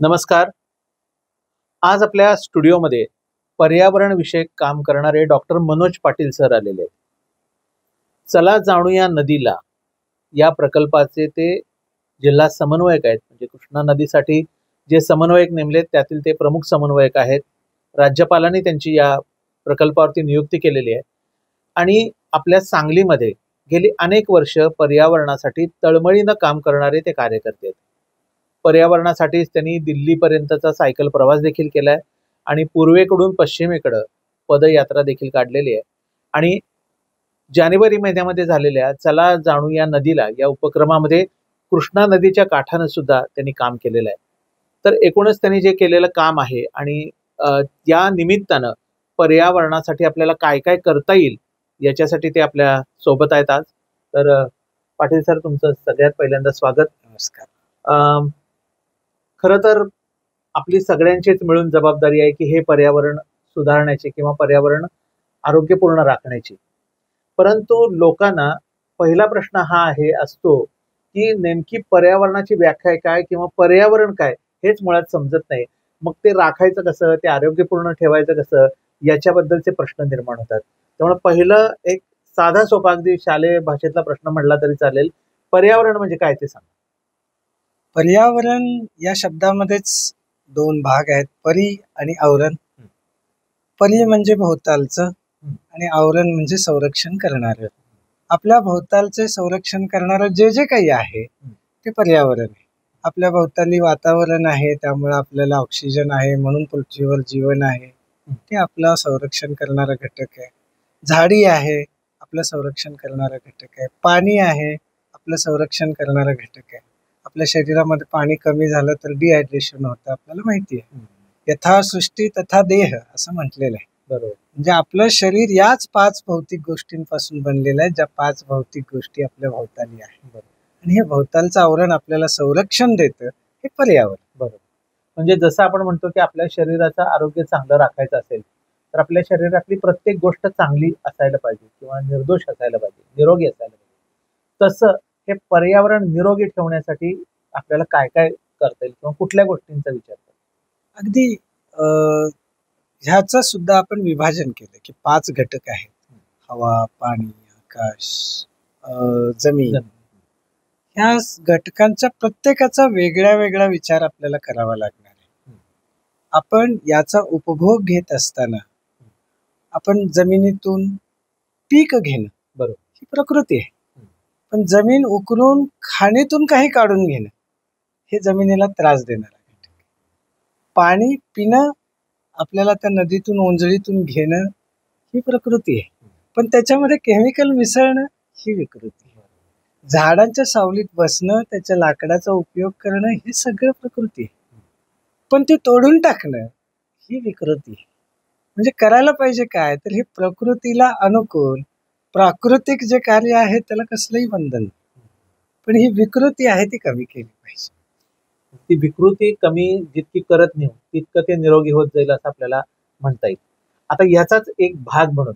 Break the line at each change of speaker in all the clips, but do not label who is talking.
नमस्कार. आज आपल्या स्टुडिओमध्ये पर्यावरण विषयक काम करणारे डॉक्टर मनोज पाटील सर आलेले आहेत. चला जाणूया नदीला या प्रकल्पाचे ते जिल्हा समन्वयक आहेत. म्हणजे कृष्णा नदीसाठी जे समन्वयक नेमलेत त्यातील ते प्रमुख समन्वयक आहेत. राज्यपालांनी त्यांची या प्रकल्पावरती नियुक्ती केलेली आहे आणि आपल्या सांगलीमध्ये गेली अनेक वर्ष पर्यावरणासाठी तळमळीनं काम करणारे ते कार्यकर्ते आहेत. पर्यावरणासाठीच त्यांनी दिल्लीपर्यंतचा सायकल प्रवास देखील केलाय आणि पूर्वेकडून पश्चिमेकडं पदयात्रा देखील काढलेली आहे. आणि जानेवारी महिन्यामध्ये झालेल्या चला जाणूया नदीला या उपक्रमामध्ये कृष्णा नदीच्या काठानं सुद्धा त्यांनी काम केलेलं आहे. तर एकूणच त्यांनी जे केलेलं काम आहे आणि या निमित्तानं पर्यावरणासाठी आपल्याला काय काय करता येईल याच्यासाठी ते आपल्या सोबत आहेत आज. तर पाटील सर, तुमचं सगळ्यात पहिल्यांदा स्वागत.
नमस्कार.
खरं तर आपली सगळ्यांचीच मिळून जबाबदारी आहे की हे पर्यावरण सुधारण्याची किंवा पर्यावरण आरोग्यपूर्ण राखण्याची. परंतु लोकांना पहिला प्रश्न हा आहे असतो की नेमकी पर्यावरणाची व्याख्या काय किंवा पर्यावरण काय हेच मुळात समजत नाही. मग ते राखायचं कसं, ते आरोग्यपूर्ण ठेवायचं कसं, याच्याबद्दलचे प्रश्न निर्माण होतात. त्यामुळे पहिलं एक साधा सोपा अगदी शालेय भाषेतला प्रश्न म्हटला तरी चालेल, पर्यावरण म्हणजे काय ते सांगा.
पर्यावरण या शब्दामध्येच दोन भाग आहेत, परी आणि आवरण. परी म्हणजे भोवतालचं आणि आवरण म्हणजे संरक्षण करणारं. आपल्या भोवतालचे संरक्षण करणारं जे जे काही आहे ते पर्यावरण आहे. आपल्या भोवताली वातावरण आहे, त्यामुळे आपल्याला ऑक्सिजन आहे, म्हणून पृथ्वीवर जीवन आहे, ते आपलं संरक्षण करणारा घटक आहे. झाडी आहे, आपलं संरक्षण करणारा घटक आहे. पाणी आहे, आपलं संरक्षण करणारा घटक आहे. आपल्या शरीरामध्ये पाणी कमी झालं तर डिहायड्रेशन होतं, आपल्याला माहिती आहे. यथा सृष्टी तथा देह असं म्हटलेलं आहे.
बरोबर.
म्हणजे आपलं शरीर याच 5 भौतिक गोष्टींपासून बनलेलं आहे, ज्या 5 भौतिक गोष्टी आपल्या भोवताली आहे. आणि हे भोवतालचं आवरण आपल्याला संरक्षण देतं, हे पर्यावरण.
बरोबर. म्हणजे जसं आपण म्हणतो की आपल्या शरीराचं आरोग्य चांगलं राखायचं असेल तर आपल्या शरीरातली प्रत्येक गोष्ट चांगली असायला पाहिजे किंवा निर्दोष असायला पाहिजे, निरोगी असायला पाहिजे. तसं हे पर्यावरण निरोगी ठेवण्यासाठी आपल्याला काय काय करता येईल किंवा कुठल्या गोष्टींचा विचार करता?
अगदी ह्याचं सुद्धा आपण विभाजन केलं की 5 घटक आहेत: हवा, पाणी, आकाश, जमीन. ह्या घटकांच्या प्रत्येकाचा वेगळा वेगळा विचार आपल्याला करावा लागणार आहे. आपण याचा उपभोग घेत असताना आपण जमिनीतून पीक घेणं,
बरोबर,
ही प्रकृती आहे. पण जमीन उकरून खाणीतून काही काढून घेणं हे जमिनीला त्रास देणार आहे. पाणी पिणं, आपल्याला त्या नदीतून ओंजळीतून घेणं, ही प्रकृती आहे. पण त्याच्यामध्ये केमिकल मिसळणं ही विकृती आहे. झाडांच्या सावलीत बसणं, त्याच्या लाकडाचा उपयोग करणं, हे सगळं प्रकृती आहे. पण ते तोडून टाकणं ही विकृती आहे. म्हणजे करायला पाहिजे काय, तर हे प्रकृतीला अनुकूल प्राकृतिक जे कार्य आहे त्याला कसलंही बंधन, पण ही विकृती आहे ती कमी केली पाहिजे.
ती विकृती कमी जितकी करत नेऊ तितकं ते निरोगी होत जाईल असं आपल्याला म्हणता येईल. आता ह्याचाच एक भाग म्हणून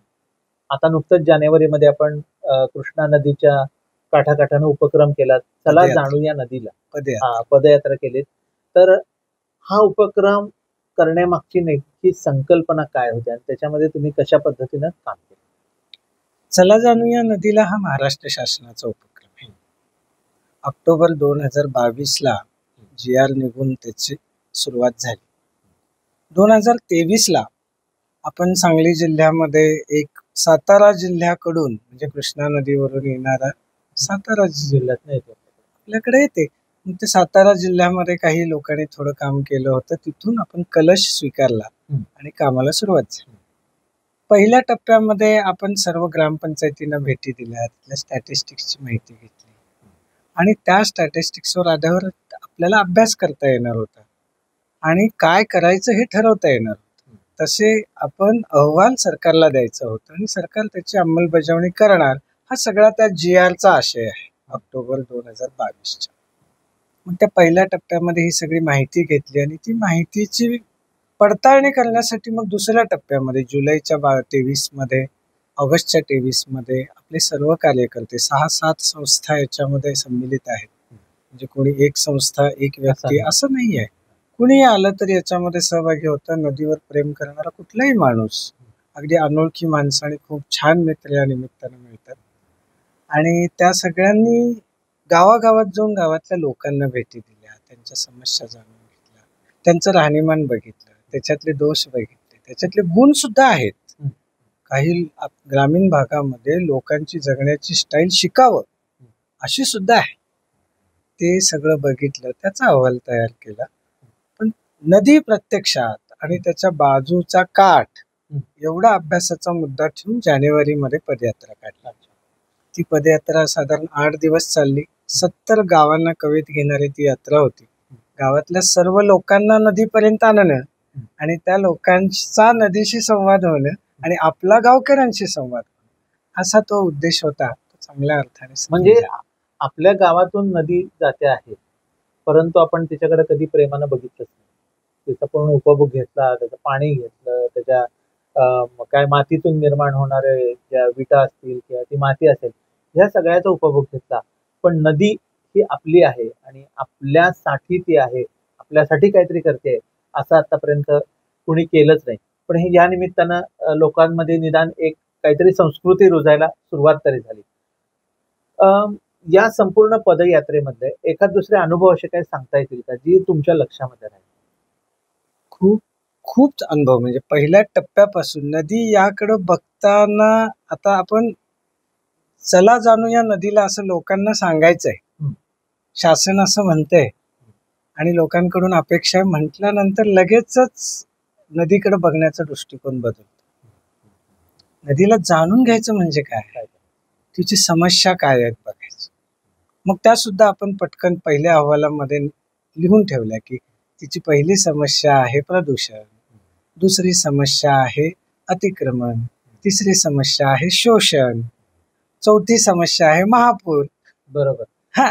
आता नुकतंच जानेवारीमध्ये आपण कृष्णा नदीच्या काठाकाठानं उपक्रम केला, चला जाणूया नदीला, पदयात्रा केलीत. तर हा उपक्रम करण्यामागची नेमकी संकल्पना काय होती आणि त्याच्यामध्ये तुम्ही कशा पद्धतीनं काम केलं?
चला जाणूया नदीला हा महाराष्ट्र शासनाचा उपक्रम आहे. ऑक्टोबर 2022ला GR निघून त्याची सुरुवात झाली. 2023ला आपण सांगली जिल्ह्यामध्ये एक सातारा जिल्ह्याकडून म्हणजे कृष्णा नदीवरून येणारा सातारा जिल्ह्यात येतो, आपल्याकडे येते. ते सातारा जिल्ह्यामध्ये काही लोकांनी थोडं काम केलं होतं, तिथून आपण कलश स्वीकारला आणि कामाला सुरुवात झाली. पहिल्या टप्प्यामध्ये आपण सर्व ग्रामपंचायतींना भेटी दिल्या, तिथल्या स्टॅटिस्टिक्सची माहिती घेतली आणि त्या स्टॅटिस्टिक्सवर आधार आपल्याला अभ्यास करता येणार होता आणि काय करायचं हे ठरवता येणार होतं. तसे आपण अहवाल सरकारला द्यायचा होता आणि सरकार त्याची अंमलबजावणी करणार, हा सगळा त्या GRचा आशय आहे ऑक्टोबर 2022च्या. मग त्या पहिल्या टप्प्यामध्ये ही सगळी माहिती घेतली आणि ती माहितीची पडताळणी करण्यासाठी मग दुसऱ्या टप्प्यामध्ये जुलैच्या 23मध्ये, ऑगस्टच्या 23मध्ये आपले सर्व कार्यकर्ते 6-7 संस्था याच्यामध्ये सम्मिलित आहेत. म्हणजे कोणी एक संस्था एक व्यक्ती असं नाही आहे, कुणी आलं तर याच्यामध्ये सहभागी होतं. नदीवर प्रेम करणारा कुठलाही माणूस, अगदी अनोळखी माणसाने खूप छान मित्र या निमित्तानं मिळतात. आणि त्या सगळ्यांनी गावागावात जाऊन गावातल्या लोकांना भेटी दिल्या, त्यांच्या समस्या जाणून घेतल्या, त्यांचं राहणीमान बघितलं, त्याच्यातले दोष बघितले, त्याच्यातले गुण सुद्धा आहेत. काही ग्रामीण भागामध्ये लोकांची जगण्याची स्टाईल शिकावं अशी सुद्धा आहे. ते सगळं बघितलं, त्याचा अहवाल तयार केला. पण नदी प्रत्यक्षात आणि त्याच्या बाजूचा काठ एवढा अभ्यासाचा मुद्दा ठेवून जानेवारीमध्ये पदयात्रा काढली. ती पदयात्रा साधारण 8 दिवस चालली. 70 गावांना कवेत घेणारी ती यात्रा होती. गावातल्या सर्व लोकांना नदीपर्यंत आणणं आणि त्या लोकांचा नदीशी संवाद होणं आणि आपला गावकऱ्यांशी संवाद होणं, असा तो उद्देश होता. तो चांगल्या अर्थाने
म्हणजे आपल्या गावातून नदी जाते आहे, परंतु आपण तिच्याकडे कधी प्रेमानं बघितलंच नाही. तिचा पूर्ण उपभोग घेतला, त्याचं पाणी घेतलं, त्याच्या काय मातीतून निर्माण होणारे ज्या विटा असतील किंवा ती माती असेल, ह्या सगळ्याचा उपभोग घेतला. पण नदी ही आपली आहे आणि आपल्यासाठी ती आहे, आपल्यासाठी काहीतरी करते असं आतापर्यंत कुणी केलंच नाही. पण हे या निमित्तानं लोकांमध्ये निदान एक काहीतरी संस्कृती रुजायला सुरुवात तरी झाली. या संपूर्ण पदयात्रेमध्ये एखाद दुसरे अनुभव असे काही सांगता येतील का जी तुमच्या लक्षामध्ये राहील?
खूप खूप अनुभव, म्हणजे पहिल्या टप्प्यापासून नदी याकडे बघताना आता आपण चला जाणूया नदीला असं लोकांना सांगायचंय, शासन असं म्हणतंय आणि लोकांकडून अपेक्षा म्हटल्यानंतर लगेचच नदीकडे बघण्याचा दृष्टिकोन बदलतो. नदीला जाणून घ्यायचं म्हणजे काय, तिची समस्या काय आहेत बघायचं. मग त्या सुद्धा आपण पटकन पहिल्या अहवालामध्ये लिहून ठेवल्या की तिची पहिली समस्या आहे प्रदूषण, दुसरी समस्या आहे अतिक्रमण, तिसरी समस्या आहे शोषण, चौथी समस्या आहे महापूर.
बरोबर.
हा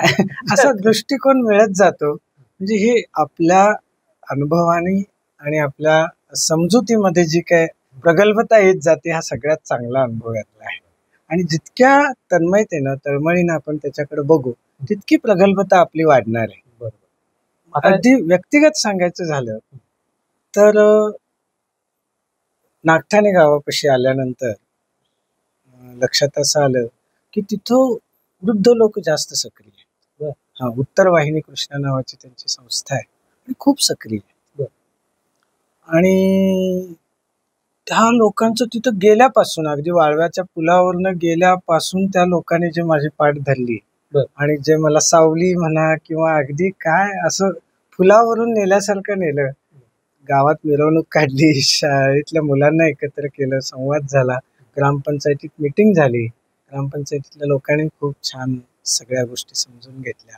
असा दृष्टिकोन मिळत जातो. म्हणजे हे आपल्या अनुभवाने आणि आपल्या समजुतीमध्ये जी काय प्रगल्भता येत जाते, हा सगळ्यात चांगला अनुभव यातला आहे. आणि जितक्या तन्मयतेनं तळमळीनं आपण त्याच्याकडे बघू तितकी प्रगल्भता आपली वाढणार आहे.
बरोबर.
अगदी व्यक्तिगत सांगायचं झालं तर नागठाणे गावापाशी आल्यानंतर लक्षात असं आलं की तिथं वृद्ध लोक जास्त सक्रिय आहेत. हा, उत्तर वाहिनी कृष्णा नावाची त्यांची संस्था आहे आणि खूप सक्रिय आहे. आणि त्या लोकांचं तिथं गेल्यापासून, अगदी वाळव्याच्या पुलावरनं गेल्यापासून त्या लोकांनी जे माझी पाठ धरली आणि जे मला सावली म्हणा किंवा अगदी काय असं फुलावरून नेल्यासारखं नेलं, गावात मिरवणूक काढली, शाळेतल्या मुलांना एकत्र केलं, संवाद झाला, ग्रामपंचायतीत मीटिंग झाली, ग्रामपंचायतीतल्या लोकांनी खूप छान सगळ्या गोष्टी समजून घेतल्या.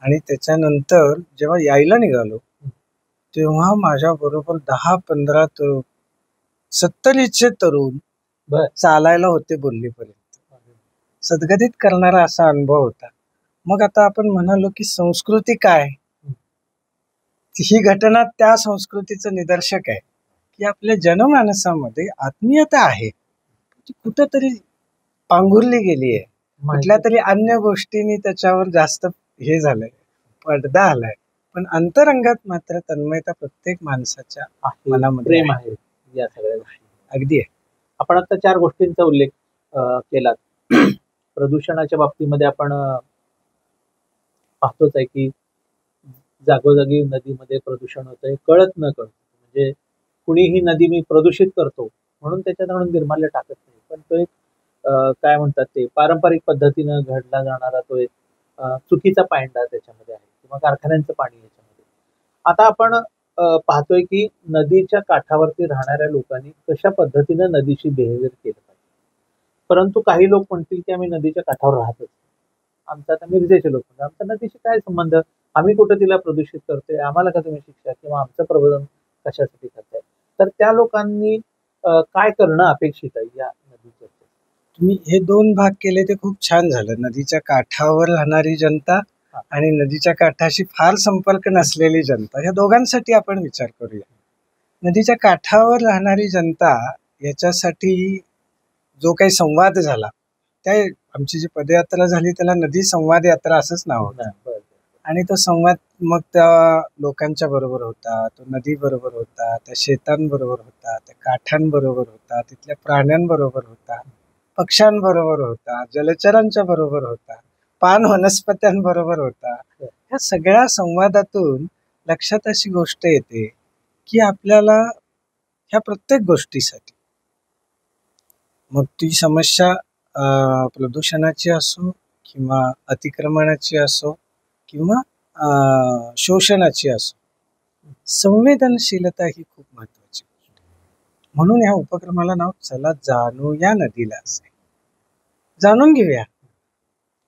आणि त्याच्यानंतर जेव्हा यायला निघालो तेव्हा माझ्या बरोबर 10-15 70चे तरुण चालायला होते बोललीपर्यंत. सद्गदित करणारा असा अनुभव होता. मग आता आपण म्हणालो की संस्कृती काय, ही घटना त्या संस्कृतीचं निदर्शक आहे की आपल्या जनमानसामध्ये आत्मीयता आहे, ती कुठंतरी पांघुरली गेली आहे. कुठल्या तरी अन्य गोष्टींनी त्याच्यावर जास्त हे झालंय, पडदा आलाय. पण अंतरंगात मात्र तन्मयता प्रत्येक माणसाच्या मनामध्ये
प्रेम आहे या सगळ्या गोष्टी.
अगदी आहे.
आपण आता 4 गोष्टींचा उल्लेख केला. प्रदूषणाच्या बाबतीमध्ये आपण पाहतोच आहे की जागोजागी नदीमध्ये प्रदूषण होतंय, कळत न कळत. म्हणजे कुणीही नदी मी प्रदूषित करतो म्हणून त्याच्यात आणून निर्माल्य टाकत नाही, पण तो एक काय म्हणतात ते पारंपरिक पद्धतीनं घडला जाणारा तो एक चुकीचा पायंडा त्याच्यामध्ये आहे किंवा कारखान्यांचं पाणी याच्यामध्ये. आता आपण पाहतोय की नदीच्या काठावरती राहणाऱ्या लोकांनी कशा पद्धतीनं नदीशी बिहेवियर केलं पाहिजे. परंतु काही लोक म्हणतील की आम्ही नदीच्या काठावर राहतच, आमचा आता मिरजेचे लोक म्हणजे आमचा नदीशी काय संबंध, आम्ही कुठं तिला प्रदूषित करतोय, आम्हाला का तुम्ही शिक्षा किंवा आमचं प्रबोधन कशासाठी करताय. तर त्या लोकांनी काय करणं अपेक्षित आहे या नदीच्या?
तुम्ही हे 2 भाग केले ते खूप छान झालं. नदीच्या काठावर राहणारी जनता आणि नदीच्या काठाशी फार संपर्क नसलेली जनता, या दोघांसाठी आपण विचार करूया. नदीच्या काठावर राहणारी जनता याच्यासाठी जो काही संवाद झाला, त्या आमची जी पदयात्रा झाली त्याला नदी संवाद यात्रा असंच नाव होतं. आणि तो संवाद मग त्या लोकांच्या बरोबर होता, तो नदी बरोबर होता, त्या शेतांबरोबर होता, त्या काठांबरोबर होता, तिथल्या प्राण्यांबरोबर होता, पक्ष्यांबरोबर होता, जलचरांच्या बरोबर होता, पान वनस्पत्यांबरोबर होता. या सगळ्या संवादातून लक्षात अशी गोष्ट येते की आपल्याला ह्या प्रत्येक गोष्टीसाठी, मग ती समस्या प्रदूषणाची असो किंवा अतिक्रमणाची असो किंवा शोषणाची असो, संवेदनशीलता ही खूप महत्वाची गोष्ट आहे. म्हणून ह्या उपक्रमाला नाव चला जाणूया नदीला असे. जाणून घेऊया.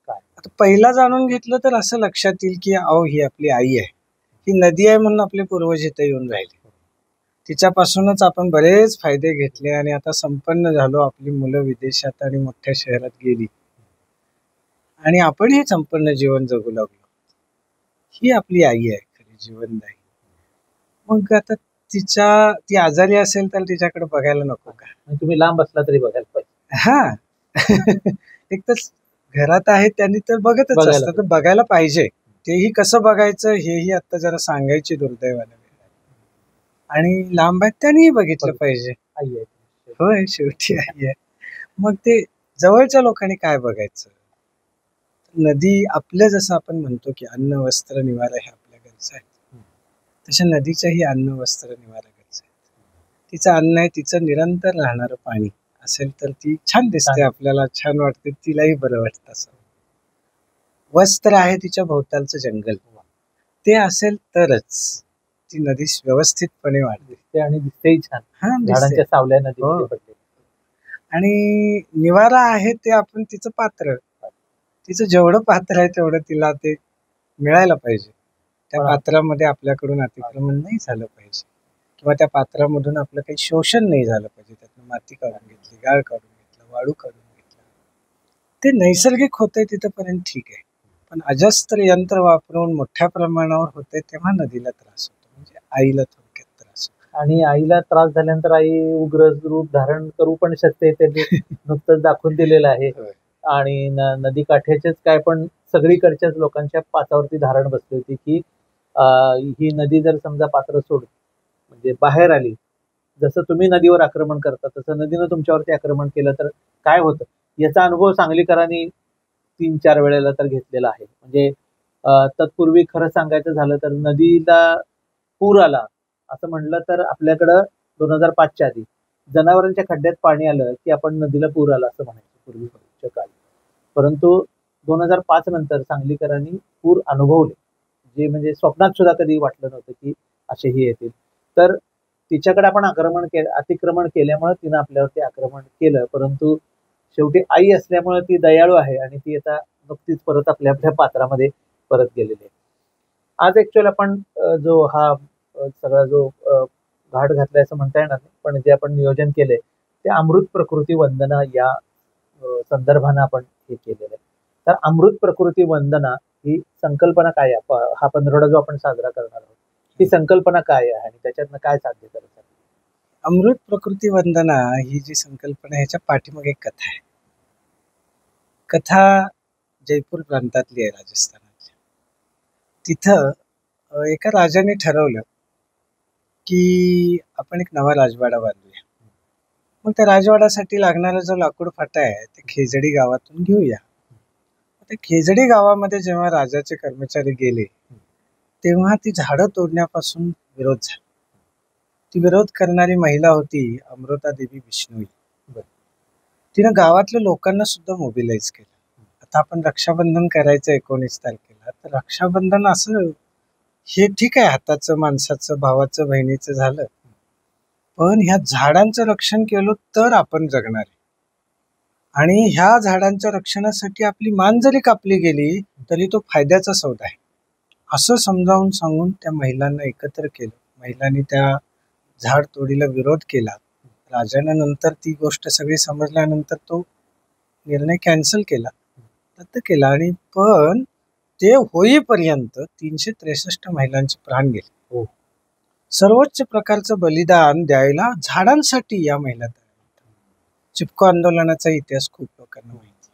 आता पहिला जाणून घेतलं तर असं लक्षात येईल की अहो ही आपली आई आहे, ही नदी आहे म्हणून आपले पूर्वज इथे येऊन राहिले, तिच्यापासूनच आपण बरेच फायदे घेतले आणि आता संपन्न झालो. आपली मुलं विदेशात आणि मोठ्या शहरात गेली आणि आपण हे संपन्न जीवन जगू लागलो. ही आपली आई आहे खरी जीवनदायी. मग आता ती आजारी असेल तर तिच्याकडे बघायला नको का?
तुम्ही लांब असला तरी बघायला पाहिजे.
हा एक तर घरात आहे त्यांनी तर बघतच असतं, तर बघायला पाहिजे. तेही कसं बघायचं हेही आता जरा सांगायची दुर्दैवाने वेळ आहे. आणि लांब आहेत त्यांनीही बघितलं पाहिजे.
आई आहे,
होय, शेवटी आई आहे. मग ते जवळच्या लोकांनी काय बघायचं? नदी आपलं जसं आपण म्हणतो की अन्न वस्त्र निवारा हे आपल्या गरजा आहेत, तशा नदीच्याही अन्न वस्त्र निवारा गरजा आहेत. तिचं अन्न आहे, तिचं निरंतर राहणारं पाणी असेल तर ती छान दिसते, आपल्याला छान वाटते, तिलाही बरं वाटतं. असं वस्त्र आहे तिच्या भोवतालचं जंगल, ते असेल तरच ती नदी व्यवस्थितपणे वाढते
आणि दिसतेही छान.
झाडांच्या
सावल्या नदी पडते.
आणि निवारा आहे ते आपण तिचं पात्र, तिचं जेवढं पात्र आहे तेवढं तिला ते मिळायला पाहिजे. त्या पात्रामध्ये आपल्याकडून अतिक्रमण नाही झालं पाहिजे किंवा त्या पात्रामधून आपलं काही शोषण नाही झालं पाहिजे. त्यातनं माती काढून घेतली, गाळ काढून घेतला, वाळू काढून घेतला, ते नैसर्गिक होतंय तिथपर्यंत ठीक आहे. पण अजस्त्र यंत्र वापरून मोठ्या प्रमाणावर होते तेव्हा नदीला त्रास होतो, म्हणजे आईला थोडक्यात त्रास होतो.
आणि आईला त्रास झाल्यानंतर आई उग्र रूप धारण करू पण शकते, त्यांनी नुकतंच दाखवून दिलेलं आहे. आणि नदी काठ्याचेच काय पण सगळीकडच्याच लोकांच्या पाचावरती धारण बसली होती की ही नदी जर समजा पात्र सोड म्हणजे बाहेर आली, जसं तुम्ही नदीवर आक्रमण करता तसं नदीनं तुमच्यावरती आक्रमण केलं तर काय होतं, याचा अनुभव सांगलीकरांनी 3-4 वेळेला तर घेतलेला आहे. म्हणजे तत्पूर्वी खरं सांगायचं झालं तर नदीला पूर आला असं म्हणलं तर आपल्याकडं 2005च्या आधी जनावरांच्या खड्ड्यात पाणी आलं की आपण नदीला पूर आला असं म्हणायचं पूर्वीच्या काळी. परंतु 2005 नंतर सांगलीकरांनी पूर अनुभवले, जे म्हणजे स्वप्नात सुद्धा कधी वाटलं नव्हतं की असेही येतील. तर तिच्याकडे आपण अतिक्रमण केल्यामुळे तिनं आपल्यावरती आक्रमण केलं, परंतु शेवटी आई असल्यामुळे ती दयाळू आहे आणि ती आता नुकतीच परत आपल्या आपल्या पात्रामध्ये परत गेलेली आहे. आज ऍक्च्युअली आपण जो हा सगळा जो घाट घातलाय असं म्हणता येणार नाही, पण जे आपण नियोजन केलंय ते अमृत प्रकृती वंदना या संदर्भानं आपण हे केलेलं आहे. तर अमृत प्रकृती वंदना ही संकल्पना काय आहे, हा पंधरवडा जो आपण साजरा करणार आहोत, ही संकल्पना काय आहे आणि त्याच्यातनं काय साध्य करायचं?
अमृत प्रकृती वंदना ही जी संकल्पना, ह्याच्या पाठीमागे एक कथा आहे. कथा जयपूर प्रांतातली आहे, राजस्थानातली. तिथं एका राजाने ठरवलं की आपण एक नवा राजवाडा बांधूया. मग त्या राजवाड्यासाठी लागणारा जो लाकूड फाटा आहे ते खेजडी गावातून घेऊया. त्या खेजडी गावामध्ये जेव्हा राजाचे कर्मचारी गेले तेव्हा ती झाडं तोडण्यापासून विरोध झाला. ती विरोध करणारी महिला होती अमृता देवी बिश्नोई. तिनं गावातल्या लोकांना सुद्धा मोबिलाइज केलं. आता आपण रक्षाबंधन करायचं 19 तारखेला, तर रक्षाबंधन असं हे ठीक आहे, हाताचं, माणसाचं, भावाचं, बहिणीचं झालं, पण ह्या झाडांचं रक्षण केलं तर आपण जगणार आहे. आणि ह्या झाडांच्या रक्षणासाठी आपली मान जरी कापली गेली तरी तो फायद्याचा सौदा आहे, असं समजावून सांगून त्या महिलांना एकत्र केलं. महिलांनी त्या झाड तोडीला विरोध केला. राजाने नंतर ती गोष्ट सगळी समजल्यानंतर तो निर्णय कॅन्सल केला, रद्द केला. आणि पण ते होईपर्यंत 363 महिलांचे प्राण गेले. सर्वोच्च प्रकारचं बलिदान द्यायला झाडांसाठी या महिला तयार होत्या. चिपको आंदोलनाचा इतिहास खूप लोकांना माहिती.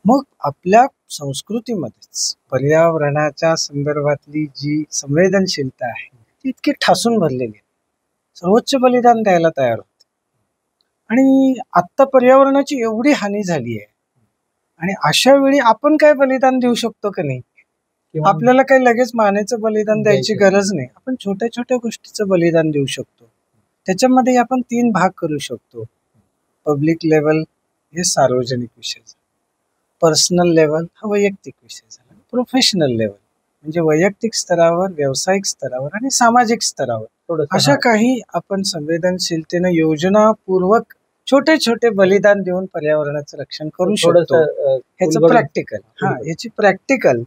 मग आपल्या संस्कृतीमध्येच पर्यावरणाच्या संदर्भातली जी संवेदनशीलता आहे ती इतकी ठासून भरलेली आहे. सर्वोच्च बलिदान द्यायला तयार होते. आणि आत्ता पर्यावरणाची एवढी हानी झाली आहे आणि अशा वेळी आपण काय बलिदान देऊ शकतो का नाही? आपल्याला काही लगेच मानेचं बलिदान द्यायची गरज नाही. आपण छोट्या छोट्या गोष्टीचं बलिदान देऊ शकतो. त्याच्यामध्ये आपण 3 भाग करू शकतो. पब्लिक लेवल हे सार्वजनिक विषय झाला, पर्सनल लेवल हा वैयक्तिक विषय झाला, प्रोफेशनल लेवल म्हणजे वैयक्तिक स्तरावर, व्यावसायिक स्तरावर आणि सामाजिक स्तरावर अशा काही आपण संवेदनशीलतेनं योजनापूर्वक छोटे छोटे बलिदान देऊन पर्यावरणाचं रक्षण करू शकतो. ह्याचं प्रॅक्टिकल ह्याची प्रॅक्टिकल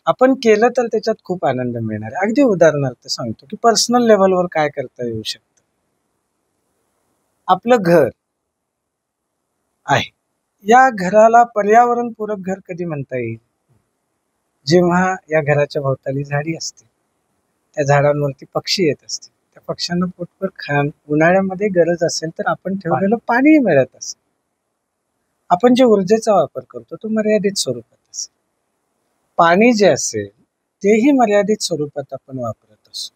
आपण केलं तर त्याच्यात खूप आनंद मिळणार आहे. अगदी उदाहरणार्थ सांगतो की पर्सनल लेवलवर काय करता येऊ शकतं. आपलं घर आहे, या घराला पर्यावरणपूरक घर कधी म्हणता येईल? जेव्हा या घराच्या भोवताली झाडी असते, त्या झाडांवरती पक्षी येत असतील, त्या पक्ष्यांना पोटभर खाण, उन्हाळ्यामध्ये गरज असेल तर आपण ठेवलेलं पाणी मिळत असेल, आपण जे ऊर्जेचा वापर करतो तो मर्यादित स्वरूपात असेल, पाणी जे असेल तेही मर्यादित स्वरूपात आपण वापरत असतो,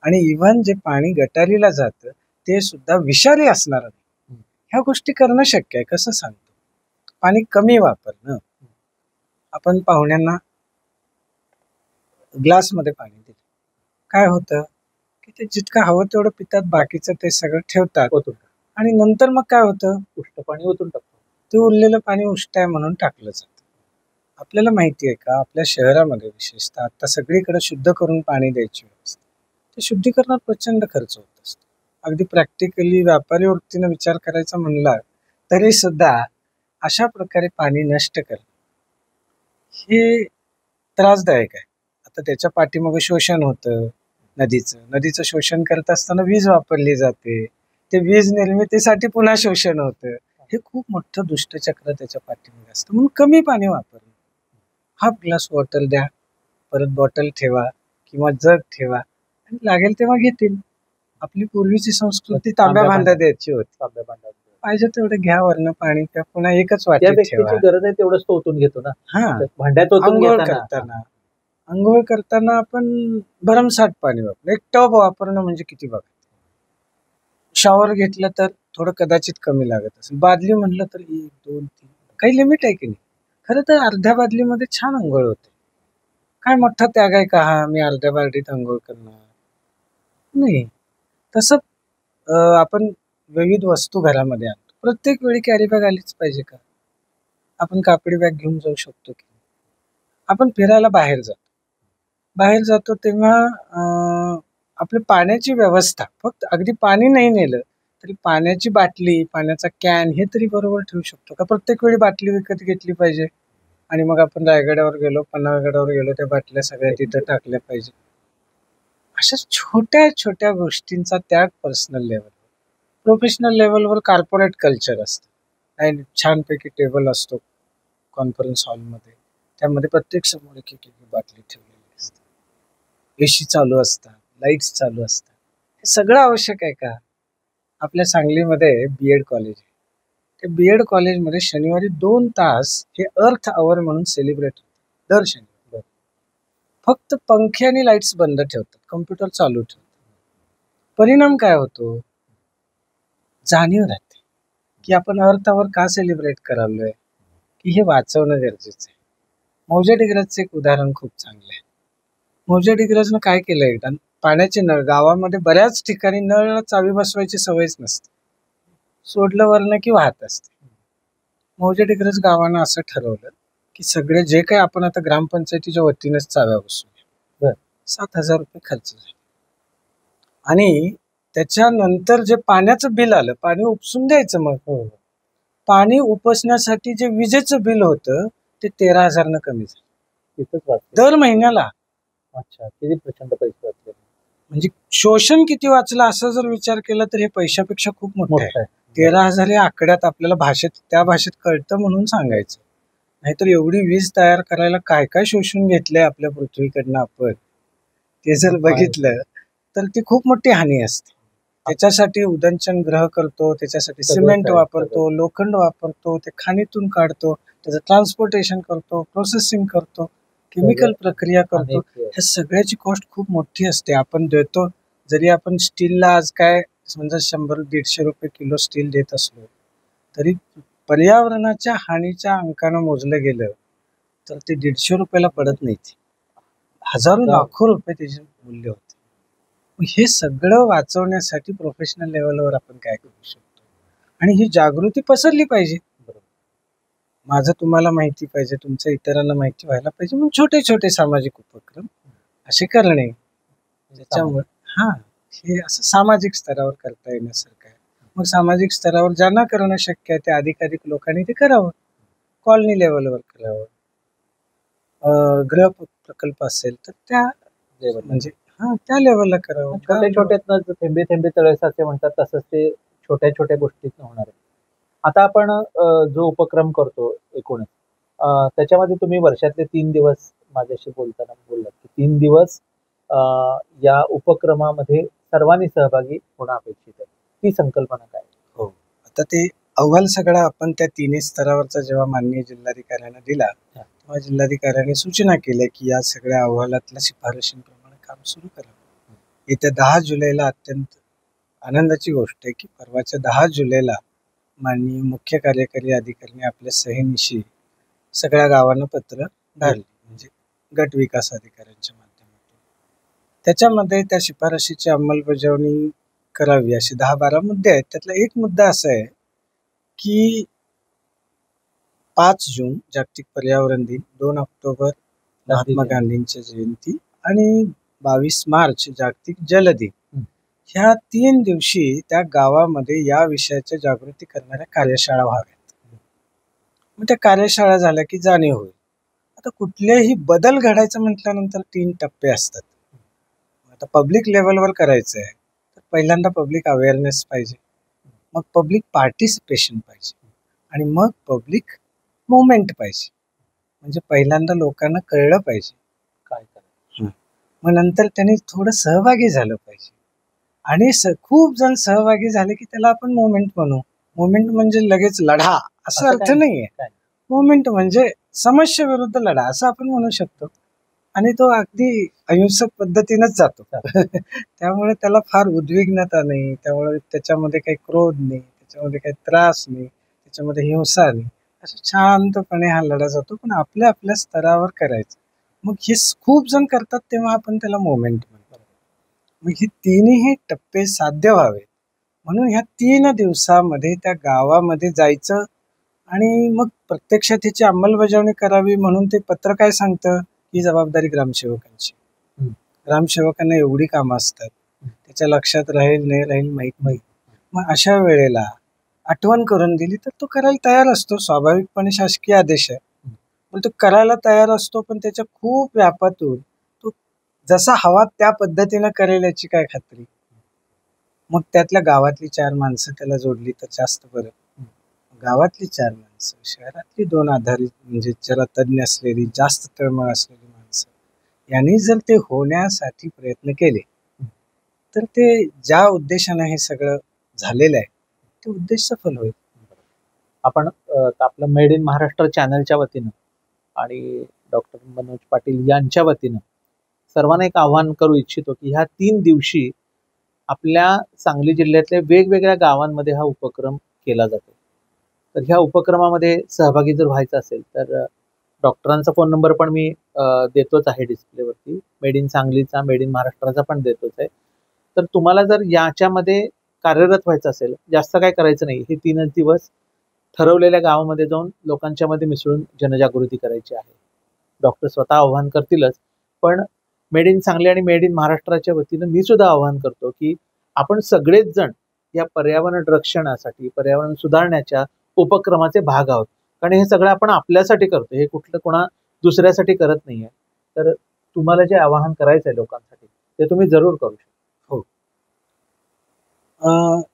आणि इव्हन जे पाणी गटारीला जातं ते सुद्धा विषारी असणार नाही. ह्या गोष्टी करणं शक्य आहे. कसं सांगतो? पाणी कमी वापरणं. आपण पाहुण्यांना ग्लासमध्ये पाणी दिलं, काय होतं की ते जितकं हवं तेवढं पितात, बाकीचं ते सगळं ठेवतात आणि नंतर मग काय होतं,
उष्ट पाणी ओतून टाकतो.
ते उरलेलं पाणी उष्ट आहे म्हणून टाकलं जातं. आपल्याला माहिती आहे का, आपल्या शहरामध्ये विशेषतः आता सगळीकडे शुद्ध करून पाणी द्यायची व्यवस्था, ते शुद्धीकरणात प्रचंड खर्च होत असतो. अगदी प्रॅक्टिकली व्यापारी वृत्तीनं विचार करायचा म्हणला तरी सुद्धा अशा प्रकारे पाणी नष्ट करणं हे त्रासदायक आहे. आता त्याच्या पाठीमागे शोषण होतं नदीचं शोषण करत असताना वीज वापरली जाते, ते वीज निर्मितीसाठी पुन्हा शोषण होतं. हे खूप मोठं दुष्टचक्र त्याच्या पाठीमागे असतं. म्हणून कमी पाणी वापरणं, हाफ ग्लास बॉटल द्या, परत बॉटल ठेवा किंवा जग ठेवा आणि लागेल तेव्हा घेतील. आपली पूर्वीची संस्कृती तांब्या भांड्यात द्यायची होती. पाहिजे तेवढे घ्या, वरनं पाणी प्या, पुन्हा एकच वाटी ठेवा.
गरज आहे तेवढंच तो ओतून घेतो ना. भांड्यात
अंघोळ करताना आपण भरमसाठ पाणी वापरणं, एक टब वापरणं म्हणजे किती बघा. शॉवर घेतलं तर थोडं कदाचित कमी लागत असेल, बादली म्हटलं तर 1, 2, 3 काही लिमिट आहे की नाही. खरं तर अर्ध्या बादलीमध्ये छान अंघोळ होते. काय मोठा त्याग आहे का हा मी अर्ध्या बादलीत अंघोळ करणार नाही. तसं आपण विविध वस्तू घरामध्ये आणतो, प्रत्येक वेळी कॅरी बॅग आलीच पाहिजे का? आपण कापडी बॅग घेऊन जाऊ शकतो की? आपण फिरायला बाहेर जातो तेव्हा आपली पाण्याची व्यवस्था, फक्त अगदी पाणी नाही नेलं तरी पाण्याची बाटली, पाण्याचा कॅन हे तरी बरोबर ठेवू शकतो का? प्रत्येक वेळी बाटली विकत घेतली पाहिजे आणि मग आपण रायगडावर गेलो, पन्हाळगडावर गेलो, त्या बाटल्या सगळ्या तिथं टाकल्या पाहिजे? अशा छोट्या छोट्या गोष्टींचा त्याग पर्सनल लेवल. प्रोफेशनल लेवलवर कॉर्पोरेट कल्चर असतं आणि छानपैकी टेबल असतो कॉन्फरन्स हॉलमध्ये, त्यामध्ये प्रत्येक समोर एक एक बाटली ठेवलेली असते, एसी चालू असतात, लाईट्स चालू असतात. हे सगळं आवश्यक आहे का? आपल्या सांगलीमध्ये बीएड कॉलेज आहे, त्या बीएड कॉलेजमध्ये शनिवारी 2 तास हे अर्थ आवर म्हणून सेलिब्रेट होतं दर शनिवारी. फक्त पंखे आणि लाईट्स बंद ठेवतात, कम्प्युटर चालू ठेवतात. परिणाम काय होतो? जाणीव राहते की आपण अर्थ आवर का सेलिब्रेट करालोय, की हे वाचवणं गरजेचं आहे. मौजे डिग्रजचं एक उदाहरण खूप चांगलं आहे. मौजे डिग्रजनं काय केलं, एकदा पाण्याचे नळ गावामध्ये बऱ्याच ठिकाणी नळ चावी बसवायची सवयच नसते, सोडलं वरनं की वाहत असते. मौजे डिग्रज गावानं असं ठरवलं की सगळे जे काही आपण आता ग्रामपंचायतीच्या वतीनेच चाव्या बसवूया. 7,000 रुपये खर्च झाले आणि त्याच्यानंतर जे पाण्याचं बिल आलं, पाणी उपसून द्यायचं, मग पाणी उपसण्यासाठी जे विजेचं बिल होतं ते 13,000 कमी झालं दर महिन्याला.
अच्छा, किती प्रचंड पैसे वाचले.
म्हणजे शोषण किती वाचलं असं जर विचार केला तर हे पैशापेक्षा खूप मोठं आहे. 13,000 या आकड्यात आपल्याला त्या भाषेत कळतं म्हणून सांगायचं. नाहीतर एवढी वीज तयार करायला काय काय शोषून घेतलंय आपल्या पृथ्वीकडनं आपण, ते जर बघितलं तर ती खूप मोठी हानी असते. त्याच्यासाठी उदंचन ग्रह करतो, त्याच्यासाठी सिमेंट वापरतो, लोखंड वापरतो, ते खाणीतून काढतो, त्याचं ट्रान्सपोर्टेशन करतो, प्रोसेसिंग करतो, केमिकल प्रक्रिया करतो. ह्या सगळ्याची कॉस्ट खूप मोठी असते. आपण देतो, जरी आपण स्टीलला आज काय समजा 100-150 रुपये किलो स्टील देत असलो, तरी पर्यावरणाच्या हानीच्या अंकानं मोजलं गेलं तर ते 150 रुपयाला पडत नाही. ते हजारो लाखो रुपये त्याचे मूल्य होते. हे सगळं वाचवण्यासाठी प्रोफेशनल लेवलवर आपण काय करू शकतो, आणि ही जागृती पसरली पाहिजे. माझं तुम्हाला माहिती पाहिजे, तुमचं इतरांना माहिती व्हायला पाहिजे, म्हणून छोटे छोटे सामाजिक उपक्रम असे करणे, त्याच्यामुळे हे असं सामाजिक स्तरावर करता येण्यासारखं आहे. मग सामाजिक स्तरावर ज्यांना करणं शक्य आहे ते अधिकाधिक लोकांनी ते करावं. कॉलनी लेवलवर करावं. गृह प्रकल्प असेल तर त्या म्हणजे त्या लेवलला करावं.
छोटे छोटे थेंबे थेंबे तळे साचे म्हणतात, तसंच ते छोट्या छोट्या गोष्टीत होणार आहे. आता आपण जो उपक्रम करतो एकूणच, त्याच्यामध्ये तुम्ही वर्षातले 3 दिवस माझ्याशी बोलताना बोललात की 3 दिवस या उपक्रमामध्ये सर्वांनी सहभागी होणं अपेक्षित आहे. ती संकल्पना काय?
हो, आता ते अहवाल सगळा आपण त्या तिन्ही स्तरावरचा जेव्हा माननीय जिल्हाधिकाऱ्यांना दिला, तेव्हा जिल्हाधिकाऱ्यांनी सूचना केल्या की या सगळ्या अहवालातल्या शिफारशींप्रमाणे काम सुरू करावं. येत्या 10 जुलैला अत्यंत आनंदाची गोष्ट आहे की परवाच्या 10 जुलैला माननीय मुख्य कार्यकारी अधिकाऱ्यांनी आपल्या सहीनिशी सगळ्या गावांना पत्र धाडले, म्हणजे गट विकास अधिकाऱ्यांच्या माध्यमातून. त्याच्यामध्ये त्या शिफारशीची अंमलबजावणी करावी असे 10-12 मुद्दे आहेत. त्यातला एक मुद्दा असा आहे की 5 जून जागतिक पर्यावरण दिन, 2 ऑक्टोबर महात्मा गांधींची जयंती आणि 22 मार्च जागतिक जल दिन, ह्या 3 दिवशी त्या गावामध्ये या विषयाच्या जागृती करणाऱ्या कार्यशाळा व्हाव्यात. मग त्या कार्यशाळा झाल्या की जाणीव होईल. आता कुठलेही बदल घडायचं म्हटल्यानंतर 3 टप्पे असतात. आता पब्लिक लेवलवर करायचं आहे तर पहिल्यांदा पब्लिक अवेअरनेस पाहिजे, मग पब्लिक पार्टिसिपेशन पाहिजे, आणि मग पब्लिक मुवमेंट पाहिजे. म्हणजे पहिल्यांदा लोकांना कळलं पाहिजे काय करायचं, मग नंतर त्यांनी थोडं सहभागी झालं पाहिजे, आणि खूप जण सहभागी झाले की त्याला आपण मुवमेंट म्हणू. मुवमेंट म्हणजे लगेच लढा असं अर्थ नाहीये. मुवमेंट म्हणजे समस्या विरुद्ध लढा असं आपण म्हणू शकतो, आणि तो अगदी अहिंसक पद्धतीनंच जातो. त्यामुळे त्याला फार उद्विग्नता नाही, त्यामुळे त्याच्यामध्ये काही क्रोध नाही, त्याच्यामध्ये काही त्रास नाही, त्याच्यामध्ये हिंसा नाही, असं शांतपणे हा लढा जातो. पण आपल्या आपल्या स्तरावर करायचं. मग हे खूप जण करतात तेव्हा आपण त्याला मुवमेंट म्हणतो. मग हे तिन्ही टप्पे साध्य व्हावे म्हणून ह्या 3 दिवसामध्ये त्या गावामध्ये जायचं, आणि मग प्रत्यक्षात ह्याची अंमलबजावणी करावी. म्हणून ते पत्र काय सांगतं, ही जबाबदारी ग्रामसेवकांची. ग्रामसेवकांना एवढी कामं असतात, त्याच्या लक्षात राहील नाही राहील माहीत नाही. मग अशा वेळेला आठवण करून दिली तर तो करायला तयार असतो. स्वाभाविकपणे शासकीय आदेश आहे, पण तो करायला तयार असतो. पण त्याच्या खूप व्यापातून तो जसा हवा त्या पद्धतीनं करेल याची काय खात्री. मग त्यातल्या गावातली 4 माणसं त्याला जोडली तर जास्त बरं. गावातली 4 माणसं, शहरातली 2 आधारित म्हणजे जरा तज्ज्ञ असलेली, जास्त तळमळ असलेली माणसं, यांनी जर ते होण्यासाठी प्रयत्न केले तर ते ज्या उद्देशानं हे सगळं झालेलं आहे ते उद्देश सफल होईल.
आपण आपलं मेड इन महाराष्ट्र चॅनलच्या वतीनं आणि डॉक्टर मनोज पाटील यांच्या वतीनं सर्वांना एक आव्हान करू इच्छितो की ह्या 3 दिवशी आपल्या सांगली जिल्ह्यातल्या वेगवेगळ्या गावांमध्ये हा उपक्रम केला जातो. तर ह्या उपक्रमामध्ये सहभागी जर व्हायचं असेल तर डॉक्टरांचा फोन नंबर पण मी देतोच आहे डिस्प्लेवरती, मेड इन सांगलीचा, मेड इन महाराष्ट्राचा पण देतोच आहे. तर तुम्हाला जर याच्यामध्ये कार्यरत व्हायचं असेल, जास्त काय करायचं नाही, हे 3च दिवस ठरवलेल्या गावामध्ये जाऊन लोकांच्या मध्ये मिसळून जनजागृती करायची आहे. डॉक्टर स्वतः आव्हान करतीलच, पण मेड इन सांगली आणि मेड इन महाराष्ट्राच्या वतीनं मी सुद्धा आव्हान करतो की आपण सगळेच जण या पर्यावरण रक्षणासाठी, पर्यावरण सुधारण्याच्या उपक्रमाचे भाग आहोत. कारण हे सगळं आपण आपल्यासाठी करतो, हे कुठलं कोणा दुसऱ्यासाठी करत नाहीये. तर तुम्हाला जे आवाहन करायचं आहे लोकांसाठी ते तुम्ही जरूर करू शकता.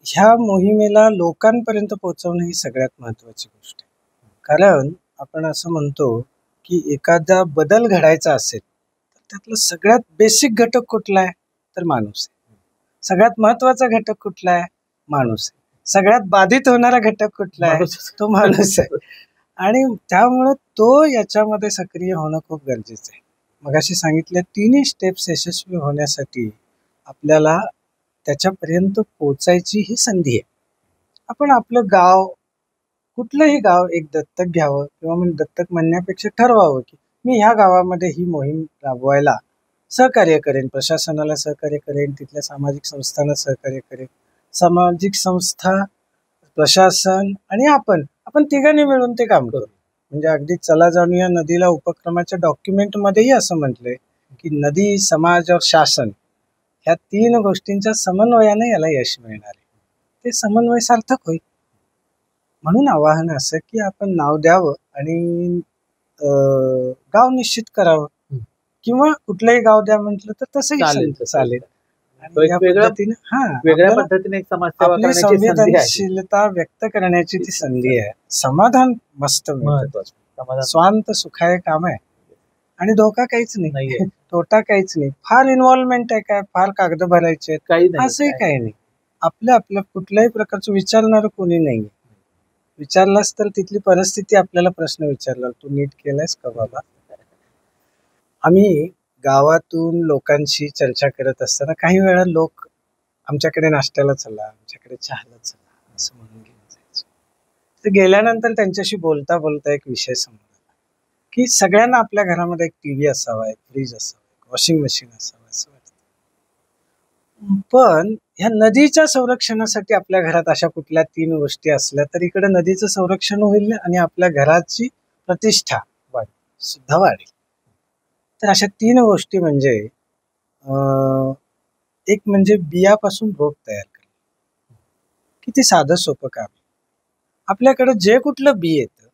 ह्या मोहिमेला लोकांपर्यंत पोहोचवणं ही सगळ्यात महत्वाची गोष्ट आहे. कारण आपण असं म्हणतो की एखादा बदल घडायचा असेल तर त्यातला सगळ्यात बेसिक घटक कुठला आहे तर माणूस आहे. सगळ्यात महत्वाचा घटक कुठला आहे, माणूस आहे. सगळ्यात बाधित होणारा घटक कुठला आहे तो माणूस आहे. आणि त्यामुळं तो याच्यामध्ये सक्रिय होणं खूप गरजेचं आहे. मगाशी सांगितल्या तिन्ही स्टेप्स यशस्वी होण्यासाठी आपल्याला त्याच्यापर्यंत पोचायची ही संधी आहे. आपण आपलं गाव, कुठलंही गाव एक दत्तक घ्यावं किंवा मग दत्तक म्हणण्यापेक्षा ठरवावं की मी ह्या गावामध्ये ही मोहीम राबवायला सहकार्य करेन, प्रशासनाला सहकार्य करेन, तिथल्या सामाजिक संस्थांना सहकार्य करेन. सामाजिक संस्था, प्रशासन आणि आपण तिघांनी मिळून ते काम करू. म्हणजे अगदी चला जाणूया नदीला उपक्रमाच्या डॉक्युमेंटमध्येही असं म्हटलंय की नदी, समाज और शासन ह्या 3 गोष्टींच्या समन्वयाने याला यश मिळणार आहे. ते समन्वय सार्थक होईल. म्हणून आवाहन असं की आपण नाव द्यावं आणि गाव निश्चित करावं किंवा कुठलंही गाव द्या म्हटलं तर तसंही चालेल. आणि या पद्धतीने
वेगळ्या पद्धतीने एक समाजसेवा
आपली
करण्याची संधी आहे.
संवेदनशीलता व्यक्त करण्याची ती संधी आहे. समाधान मस्त मिळतं. स्वांत सुखाय काम आहे आणि धोका काहीच नाही, तोटा काहीच नाही. फार इन्व्हॉल्वमेंट आहे काय, फार कागद भरायचे आहेत
काही नाही,
असंही काही नाही. आपल्या कुठल्याही प्रकारचं विचारणार कोणी नाही. विचारलास तर तिथली परिस्थिती आपल्याला प्रश्न विचारला, तू नीट केलायस का बाबा. आम्ही गावातून लोकांशी चर्चा करत असताना काही वेळा लोक आमच्याकडे नाश्त्याला चला, आमच्याकडे चहाला चला असं म्हणून घेऊन जायचं. तर गेल्यानंतर त्यांच्याशी बोलता बोलता एक विषय समोर आला की सगळ्यांना आपल्या घरामध्ये एक टीव्ही असावा, एक फ्रीज असावा, एक वॉशिंग मशीन असावं असं वाटतं. पण ह्या नदीच्या संरक्षणासाठी आपल्या घरात अशा कुठल्या 3 गोष्टी असल्या तर इकडे नदीचं संरक्षण होईल आणि आपल्या घराची प्रतिष्ठा सुद्धा वाढेल. तर अशा 3 गोष्टी म्हणजे एक म्हणजे बियापासून रोप तयार करणं. किती साधं सोपं काम आहे. आपल्याकडे जे कुठलं बी येतं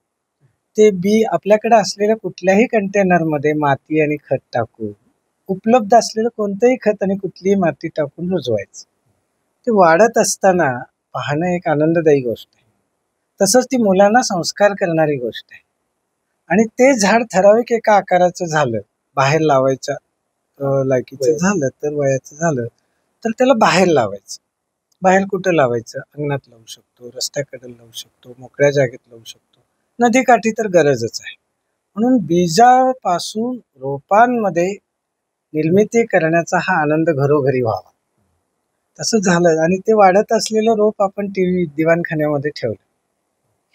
ते बी आपल्याकडे असलेल्या कुठल्याही कंटेनरमध्ये माती आणि खत टाकून, उपलब्ध असलेलं कोणतंही खत आणि कुठलीही माती टाकून रुजवायचं. ते वाढत असताना पाहणं एक आनंददायी गोष्ट आहे. तसंच ती मुलांना संस्कार करणारी गोष्ट आहे. आणि ते झाड ठराविक एका आकाराचं झालं, बाहेर लावायच्या लायकीचं झालं, तर वयाचं झालं तर त्याला बाहेर लावायचं. बाहेर कुठं लावायचं? अंगणात लावू शकतो, रस्त्याकडे लावू शकतो, मोकळ्या जागेत लावू शकतो, नदीकाठी तर गरजच आहे. म्हणून बीजापासून रोपांमध्ये निर्मिती करण्याचा हा आनंद घरोघरी व्हावा. तसं झालं आणि ते वाढत असलेलं रोप आपण टीव्ही दिवाणखान्यामध्ये ठेवलं.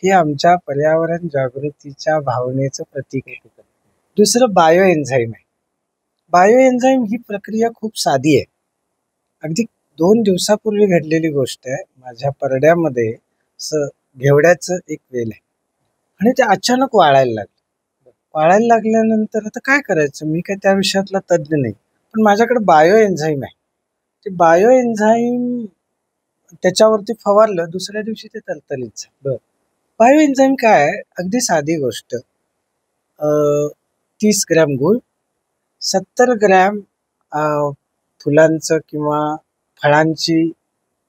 हे आमच्या पर्यावरण जागृतीच्या भावनेचं प्रतीक आहे. दुसरं बायो एन्झाईम आहे. बायो एन्झाईम ही प्रक्रिया खूप साधी आहे. अगदी 2 दिवसापूर्वी घडलेली गोष्ट आहे. माझ्या परड्यामध्ये घेवड्याचं एक वेल आहे आणि ते अचानक वाळायला लागलं. वाळायला लागल्यानंतर आता काय करायचं, मी काय त्या विषयातला तज्ज्ञ नाही, पण माझ्याकडे बायो एन्झाईम आहे. ते बायो एन्झाईम त्याच्यावरती फवारलं, दुसऱ्या दिवशी ते तरतरीत झालं. बायो एन्झाईम काय आहे? अगदी साधी गोष्ट. 30 ग्रॅम गूळ, 70 ग्रॅम फुलांचं किंवा फळांची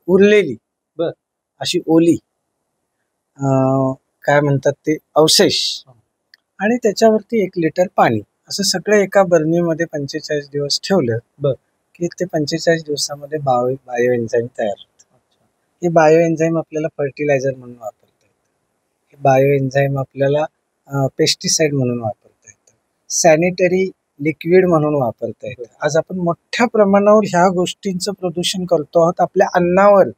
उरलेली अशी ओली काय म्हणतात ते अवशेष आणि त्याच्यावरती 1 लिटर पाणी, असं सगळं एका बरणीमध्ये 45 दिवस ठेवलं की ते 45 दिवसामध्ये बायो एन्झाईम तयार होतं. हे बायो एन्झाईम आपल्याला फर्टिलायझर म्हणून वापरता येतं. हे बायो एन्झाईम आपल्याला पेस्टिसाइड म्हणून वापरता येतं, सॅनिटरी लिक्विड म्हणून वापरता येतं. आज आपण मोठ्या प्रमाणावर ह्या गोष्टींचं प्रदूषण करतो आहोत. आपल्या अन्नावर,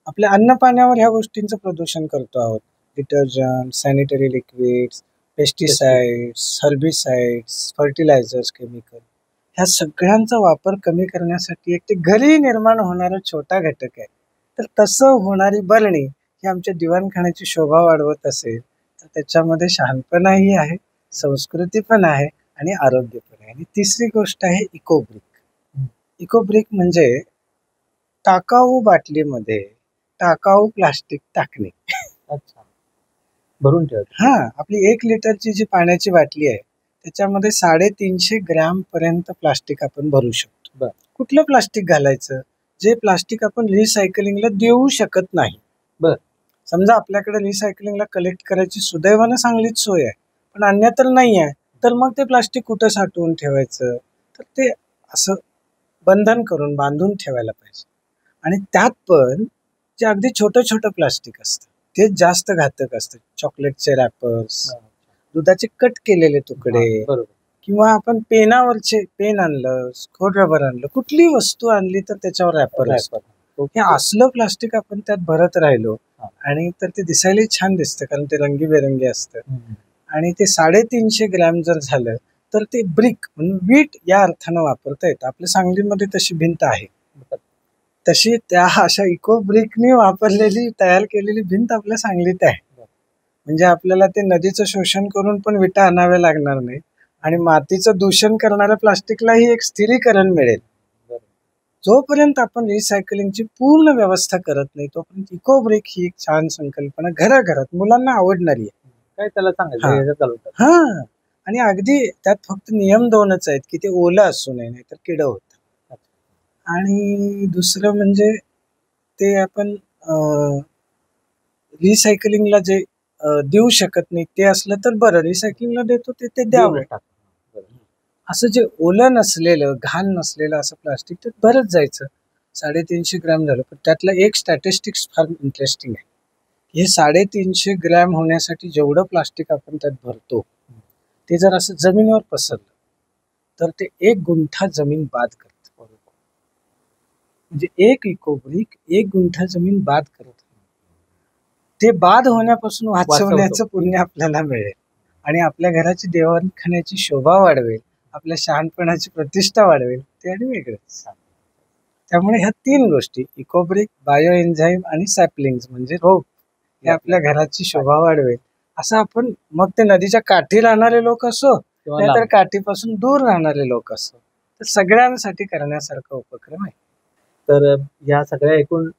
आपल्या अन्नपाण्यावर ह्या गोष्टींचं प्रदूषण करतो आहोत. Detergent, sanitary liquids, pesticides, herbicides, fertilisers, chemical, ह्या सगळ्यांचा वापर कमी करण्यासाठी एक ते घरी निर्माण होणारा छोटा घटक आहे. तर तसं होणारी बरणी ही आमच्या दिवाणखान्याची शोभा वाढवत असेल तर त्याच्यामध्ये शहाणपणाही आहे, संस्कृती पण आहे आणि आरोग्य पण आहे. आणि तिसरी गोष्ट आहे इकोब्रिक. इकोब्रिक म्हणजे टाकाऊ बाटलीमध्ये टाकाऊ प्लास्टिक टाकणे.
भरून ठेव.
आपली 1 लिटरची जी पाण्याची बाटली आहे त्याच्यामध्ये 350 ग्रॅम पर्यंत प्लास्टिक आपण भरू शकतो. कुठलं प्लास्टिक घालायचं? जे प्लास्टिक आपण रिसायकलिंगला देऊ शकत नाही. समजा आपल्याकडे रिसायकलिंगला कलेक्ट करायची सुदैवानं चांगलीच सोय आहे, पण अन्यत्र नाही आहे, तर मग ते प्लास्टिक कुठं साठवून ठेवायचं? तर ते असं बंधन करून बांधून ठेवायला पाहिजे. आणि त्यात पण जे अगदी छोटं प्लास्टिक असतं ते जास्त घातक असतं. चॉकलेटचे रॅपर्स, दुधाचे कट केलेले तुकडे,
बरोबर.
किंवा आपण पेनावरचे पेन आणलं, खोड रबर आणलं, कुठली वस्तू आणली तर त्याच्यावर रॅपर असतो. हे असलं प्लास्टिक आपण त्यात भरत राहिलो आणि तर ते दिसायला छान दिसतं, कारण ते रंगीबेरंगी असतं. आणि ते 350 ग्रॅम जर झालं तर ते ब्रिक म्हणून वीट या अर्थानं वापरता येतं. आपल्या सांगलीमध्ये तशी भिंत आहे, तशी त्या अशा इको ब्रिकने वापरलेली तयार केलेली भिंत आपल्या सांगलीत आहे. म्हणजे आपल्याला ते नदीचं शोषण करून पण विटा आणाव्या लागणार नाही आणि मातीचं दूषण करणाऱ्या प्लास्टिकलाही एक स्थिरीकरण मिळेल. जोपर्यंत आपण रिसायकलिंगची पूर्ण व्यवस्था करत नाही तोपर्यंत इको ब्रिक ही एक छान संकल्पना घराघरात मुलांना आवडणारी आहे.
काय त्याला सांगायचं?
हा, आणि अगदी त्यात फक्त नियम 2च आहेत की ते ओलं असू नये, नाहीतर किड होतं. आणि दुसरं म्हणजे ते आपण रिसायकलिंगला जे देऊ शकत नाही ते असलं तर बरं, रिसायकलिंगला देतो ते द्यावं. असं जे ओलं नसलेलं, घाण नसलेलं असं प्लास्टिक त्यात बरंच जायचं. 350 ग्रॅम झालं, पण त्यातलं एक स्टॅटिस्टिक्स फार इंटरेस्टिंग आहे. हे 350 ग्रॅम होण्यासाठी जेवढं प्लास्टिक आपण त्यात भरतो ते जर असं जमिनीवर पसरलं तर ते 1 गुंठा जमीन बाद करतं. म्हणजे 1 इको ब्रिक 1 गुंठा जमीन बाद करत. ते बाद होण्यापासून वाचवण्याचं पुण्य आपल्याला मिळेल आणि आपल्या घराची देवाणखाण्याची शोभा वाढवेल, आपल्या शहाणपणाची प्रतिष्ठा वाढवेल. ते आणि वेगळंच. त्यामुळे ह्या 3 गोष्टी, इको ब्रिक, बायो एन्झाईम आणि सॅपलिंग्स म्हणजे रोप, हे आपल्या घराची शोभा वाढवेल. असं आपण, मग ते नदीच्या काठी राहणारे लोक असो नाहीतर काठीपासून दूर राहणारे लोक असो, तर सगळ्यांसाठी करण्यासारखा उपक्रम आहे.
तर या सगळ्या एकूण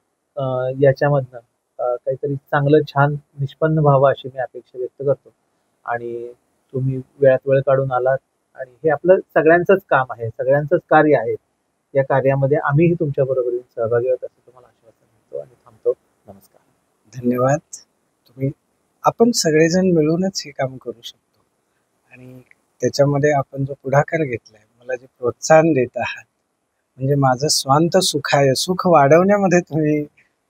याच्यामधनं काहीतरी चांगलं छान निष्पन्न व्हावं अशी मी अपेक्षा व्यक्त करतो. आणि तुम्ही वेळात वेळ काढून आलात आणि हे आपलं सगळ्यांचंच काम आहे, सगळ्यांचंच कार्य आहे. या कार्यामध्ये आम्हीही तुमच्या बरोबरीने सहभागी आहोत असं तुम्हाला आश्वासन देतो आणि थांबतो. नमस्कार.
धन्यवाद. आपण सगळेजण मिळूनच हे काम करू शकतो आणि त्याच्यामध्ये आपण जो पुढाकार घेतलाय, मला जे प्रोत्साहन देत आहात, म्हणजे माझं स्वांत सुखाय, सुख वाढवण्यामध्ये तुम्ही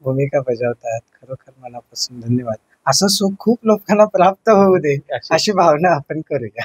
भूमिका बजावतात, खरोखर मनापासून धन्यवाद. असं सुख खूप लोकांना प्राप्त होऊ दे अशी भावना आपण करूया.